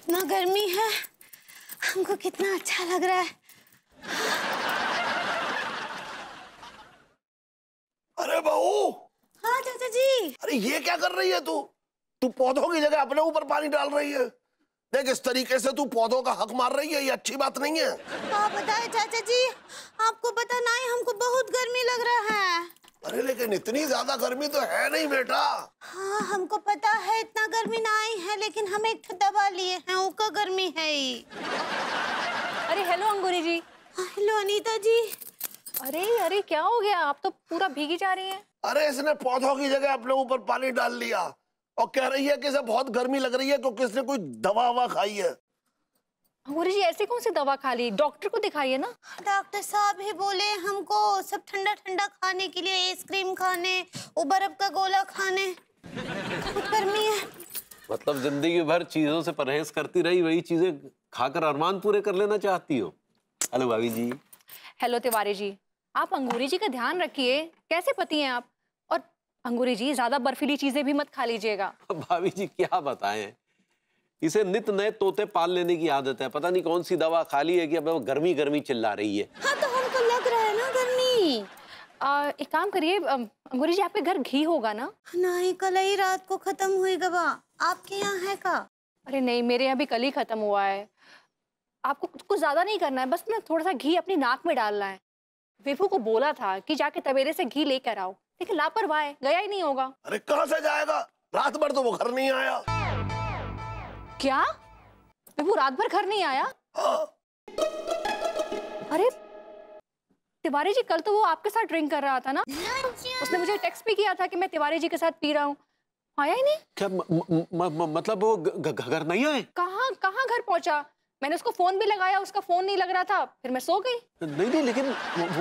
कितना गर्मी है, हमको कितना अच्छा लग रहा है। अरे बहू। हाँ चाचा जी। अरे ये क्या कर रही है तू? तू पौधों की जगह अपने ऊपर पानी डाल रही है। देख इस तरीके से तू पौधों का हक मार रही है, ये अच्छी बात नहीं है। आप बताएं चाचा जी, आपको पता नहीं हमको बहुत गर्मी लग रहा है। अरे लेकिन इतनी ज्यादा गर्मी तो है नहीं बेटा। हाँ हमको पता है इतना गर्मी नहीं है, लेकिन हम एक दवा लिए हैं, उसका गर्मी है ही। अरे हेलो अंगूरी जी। हेलो अनीता जी। अरे अरे क्या हो गया, आप तो पूरा भीगी जा रही हैं। अरे इसने पौधों की जगह अपने ऊपर पानी डाल लिया और कह रही है कि इसे बहुत गर्मी लग रही है क्योंकि इसने कोई दवा ववा खाई है। अंगूरी जी ऐसी कौन सी दवा खा ली, डॉक्टर को दिखाइए ना। डॉक्टर साहब ही बोले हमको सब ठंडा ठंडा खाने के लिए, आइसक्रीम खाने, वो बर्फ का गोला खाने। बहुत गर्मी है। मतलब जिंदगी भर चीजों से परहेज करती रही, वही चीजें खाकर अरमान पूरे कर लेना चाहती हो। हेलो भाभी जी। हेलो तिवारी जी, आप अंगूरी जी का ध्यान रखिए, कैसे पति हैं आप। और अंगूरी जी ज्यादा बर्फीली चीजें भी मत खा लीजिएगा। भाभी जी क्या बताएं, इसे नित नए तोते पाल लेने की आदत है। पता नहीं कौन सी दवा खा ली है कि अब गर्मी गर्मी चिल्ला रही है। हाँ तो हमको लग रहा है ना गर्मी। एक काम करिए अंगूरी जी, आपके घर घी होगा ना? नहीं, कल ही रात को खत्म हुई गवा। आपके यहाँ है का? अरे नहीं, मेरे यहाँ भी कल ही खत्म हुआ है। आपको कुछ ज्यादा नहीं करना है, बस ना थोड़ा सा घी अपनी नाक में डालना है। विभू को बोला था कि जाके तवेरे से घी लेकर आओ, लेकिन लापरवाह है, गया ही नहीं होगा। अरे कहाँ से जाएगा, रात भर तो वो घर नहीं आया। क्या विभू रात भर घर नहीं आया? हाँ। अरे तिवारी जी कल तो वो आपके साथ ड्रिंक कर रहा था ना, उसने मुझे टेक्स्ट भी किया था कि मैं तिवारी जी के साथ पी रहा हूँ। आया ही नहीं। क्या मतलब वो घर नहीं आए? कहाँ कहाँ घर पहुंचा, मैंने उसको फोन भी लगाया, उसका फोन नहीं लग रहा था, फिर मैं सो गई। नहीं लेकिन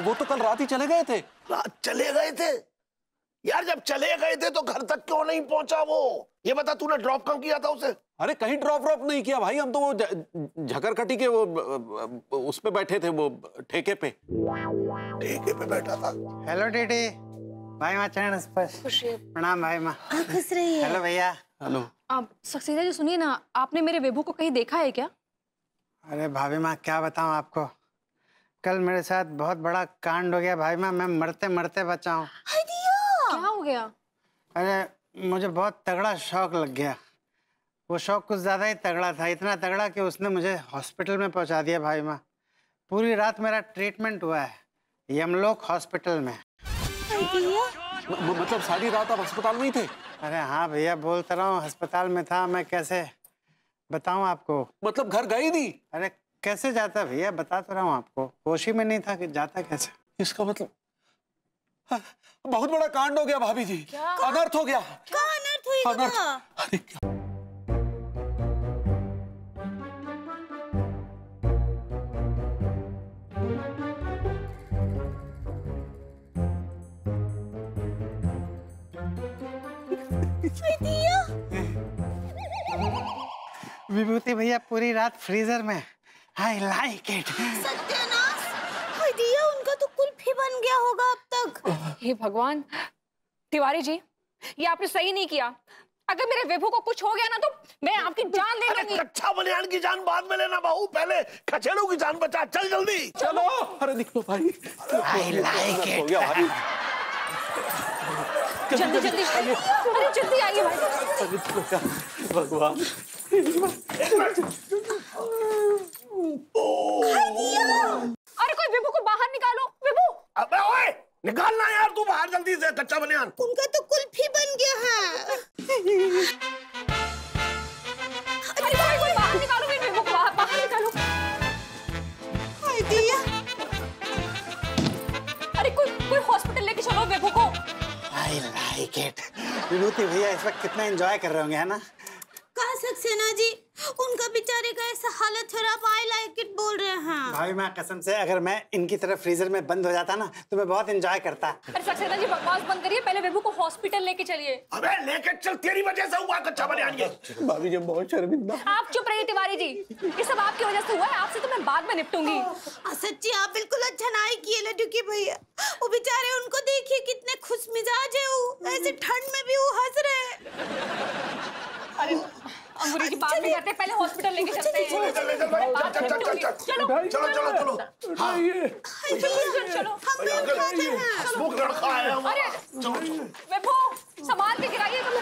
वो तो कल रात ही चले गए थे। रात चले गए थे? यार जब चले गए थे तो घर तक क्यों नहीं पहुंचा वो? ये बता, तूने ड्रॉप कहाँ किया था उसे? अरे कहीं ड्रॉप नहीं किया भाई, हम तो वो झकरकटी के वो उस पे बैठे थे, वो ठेके पे बैठा था। हेलो डीडी भाई माँ, चरण स्पर्श। प्रणाम भाई माँ। खुश रहिए। हेलो भैया। हेलो। आप सक्सेना जी सुनिए ना, आपने मेरे विभू को कहीं देखा है क्या? अरे भाभी माँ क्या बताऊँ आपको, कल मेरे साथ बहुत बड़ा कांड हो गया भाई माँ, मैं मरते मरते बचा हूँ। क्या हो गया? अरे मुझे बहुत तगड़ा शौक लग गया। वो शौक कुछ ज्यादा ही तगड़ा था, इतना तगड़ा कि उसने मुझे हॉस्पिटल में पहुंचा दिया भाई माँ। पूरी रात मेरा ट्रीटमेंट हुआ है यमलोक हॉस्पिटल में। मतलब सारी रात आप अस्पताल में ही थे? अरे हाँ भैया, बोलता रहा हूँ अस्पताल में था मैं, कैसे बताऊँ आपको। मतलब घर गए नहीं? अरे कैसे जाता भैया, बता तो रहा हूँ आपको, होश ही में नहीं था कि जाता कैसे। इसका मतलब बहुत बड़ा कांड हो गया भाभी जी। अनर्थ हो गया। क्या अनर्थ हुई? अरे क्या? विभूति भैया पूरी रात फ्रीजर में, आई लाइक इट। सत्यानाश, हाय दिया, उनका तो कुल्फी बन गया होगा अब तक। हे भगवान, तिवारी जी ये आपने सही नहीं किया। अगर मेरे विभू को कुछ हो गया ना तो मैं आपकी जान ले लूंगी। कच्चा बनियान की जान बाद में लेना बहू, पहले खचेड़ों की जान बचा। चल जल्दी चलो। अरे निकलो भाई। I like it. हो गया भाई। जल्दी जल्दी आइए, अरे जल्दी आइए भाई। भगवान। अरे कोई विभू को बाहर निकालो। विभू, अबे ओए निकालना यार तू बाहर जल्दी से, कच्चा बनियान। उनका तो कुल्फी बन गया है। अरे कोई बाहर निकालो, विभू को बाहर निकालो। हाय दिया, अरे कोई हॉस्पिटल लेके चलो विभू को। I like it. विभूति भैया इस वक्त कितना एंजॉय कर रहे होंगे, है ना? कहा सक्सेना जी, उनका बेचारे का ऐसा हालत है, आप आई लाइक इट बोल रहे हैं। भाई मैं कसम से, अगर मैं इनकी तरफ फ्रीजर में बंद हो जाता ना तो मैं बहुत एंजॉय करता। अरे सक्सेना जी बकवास बंद करिए, पहले विभू को हॉस्पिटल लेके चलिए। अबे लेके चल, तेरी वजह से हुआ कच्चा बनियान ये। भाभी जी बहुत शर्मिंदा। आप चुप रहिए तिवारी जी, ये सब आपकी वजह से हुआ है, आपसे तो मैं बाद में निपटूंगी। सच्ची आप बिल्कुल अच्छा नहीं किए लड्डू की भैया। वो बेचारे, उनको देखिए कितने खुश मिजाज है, वो ऐसे ठंड में भी वो हंस रहे हैं। अरे मजबूरी की बात नहीं करते, पहले हॉस्पिटल लेके चलते हैं। ले चल भाई, चल चल चल चल चलो चलो चलो हाँ चलो हंसमुख लड़का आया हमारा। अरे चलो चलो विभू संभाल के गिराइए तुम।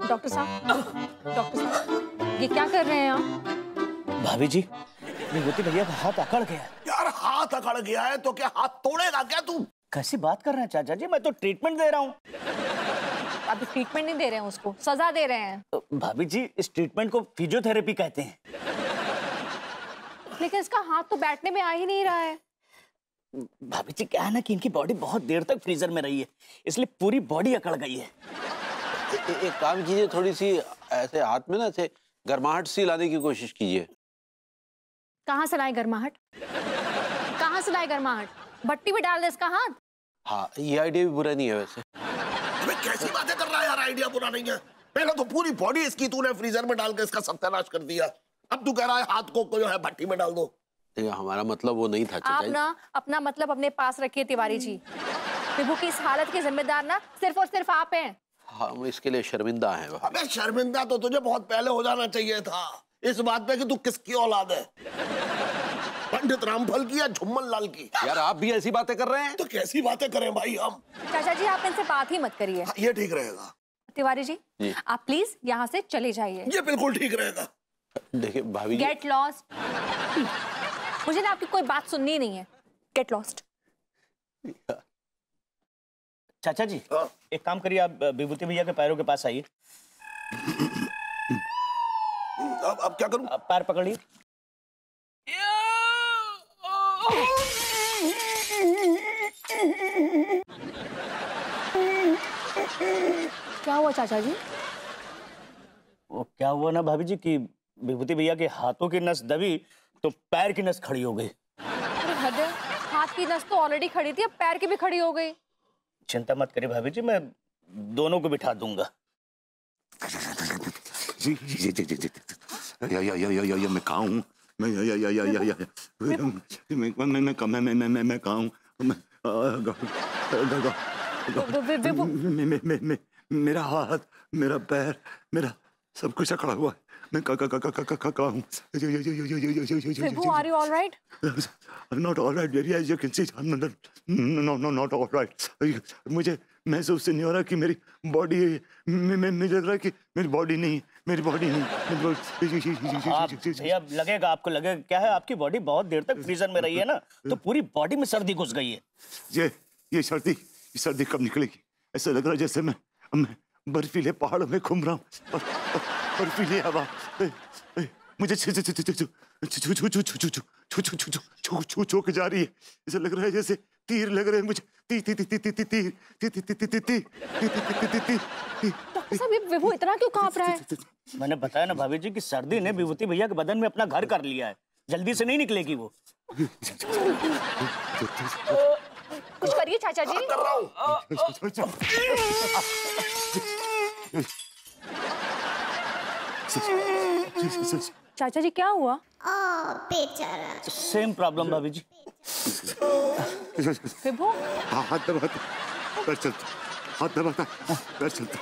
डॉक्टर साहब ये क्या कर रहे हैं आप? भाभी जी, विभूति भैया का हाथ अकड़ गया है। यार हाथ अकड़ गया है तो क्या हाथ तोड़ेगा क्या तू? कैसी बात कर रहे हैं चाचा जी, मैं तो ट्रीटमेंट दे रहा हूँ। आप ट्रीटमेंट नहीं दे रहे हैं, उसको सजा दे रहे हैं। भाभी जी, इस ट्रीटमेंट को फिजियोथेरेपी कहते हैं। लेकिन इसका हाथ तो बैठने में आ ही नहीं रहा है। भाभी जी, क्या है ना कि इनकी बॉडी बहुत देर तक फ्रीजर में रही है, इसलिए पूरी बॉडी अकड़ गई है। एक काम कीजिए, थोड़ी सी ऐसे हाथ में ना ऐसे गर्माहट सी लाने की कोशिश कीजिए। कहाँ से लाए गर्माहट? कहाँ से लाए गर्माहट? भट्टी में डाल दे इसका हाथ। हाँ, ये आइडिया भी बुरा नहीं है वैसे। अबे कैसी बातें कर रहा है यार, आइडिया बुरा नहीं है। पहले तो पूरी बॉडी इसकी तूने फ्रीजर में डाल के इसका सत्यानाश कर दिया, अब तू कह रहा है हाथ को जो है भट्टी में डाल दो। हमारा मतलब वो नहीं था चाचा आप जी। ना अपना मतलब अपने पास रखिए तिवारी जी। विभू की इस हालत के जिम्मेदार ना सिर्फ और सिर्फ आप हैं। हम इसके लिए शर्मिंदा हैं। अबे शर्मिंदा तो तुझे बहुत पहले हो जाना चाहिए था इस बात पे कि तू किसकी औलाद है, पंडित रामफल की या झुम्मन लाल की। यार आप भी ऐसी बातें कर रहे हैं? तो कैसी बातें करें भाई हम? चाचा जी आप इनसे बात ही मत करिए। हाँ, ये ठीक रहेगा। तिवारी जी जी। आप प्लीज यहाँ से चले जाइए। ये बिल्कुल ठीक रहेगा। देखिए भाभी जी, गेट लॉस्ट। मुझे ना आपकी कोई बात सुननी नहीं है। Get lost. चाचा जी, हाँ। एक काम करिए, आप विभूति भैया के पैरों के पास आइए। अब क्या करूं? आप पैर पकड़िए। क्या हुआ चाचा जी? वो क्या हुआ ना भाभी जी कि विभूति भैया के हाथों की नस दबी तो पैर की नस खड़ी हो गई। अरे हद है, हाथ की नस तो ऑलरेडी खड़ी थी, अब पैर की भी खड़ी हो गई। चिंता मत करिए भाभी जी, मैं दोनों को बिठा दूंगा। मैं कहाँ हूँ? मैं कहाँ हूँ? मेरा हाथ, मेरा पैर, मेरा सब कुछ अकड़ा हुआ है। मैं कहाँ हूँ? विभू, are you all right? I'm not all right, dearie. As you can see, I'm not all right. मुझे महसूस नहीं हो रहा कि मेरी बॉडी है। मुझे लग रहा है कि मेरी बॉडी नहीं, मेरी बॉडी नहीं। भैया लगेगा, आपको लगेगा। क्या है, आपकी बॉडी बहुत देर तक फ्रीजर में रही है ना, तो पूरी बॉडी में सर्दी घुस गई है। ये सर्दी कब निकलेगी? ऐसा लग रहा है जैसे मैं बर्फीले पहाड़ों में घूम रहा हूँ। बर्फीली हवा मुझे छू के जा रही है। ऐसा लग रहा है जैसे तीर लग रहे हैं मुझे। डॉक्टर साहब, ये विभू इतना क्यों कांप रहा है? मैंने बताया ना भाभी जी कि सर्दी ने विभूति भैया के बदन में अपना घर कर लिया है, जल्दी से नहीं निकलेगी वो। कुछ करिए चाचा जी। कर रहा हूँ। चाचा जी क्या हुआ? बेचारा। सेम प्रॉब्लम भाभी जी। विभू, हाथ दबाता, पैर चलता, हाथ दबाता, पैर चलता।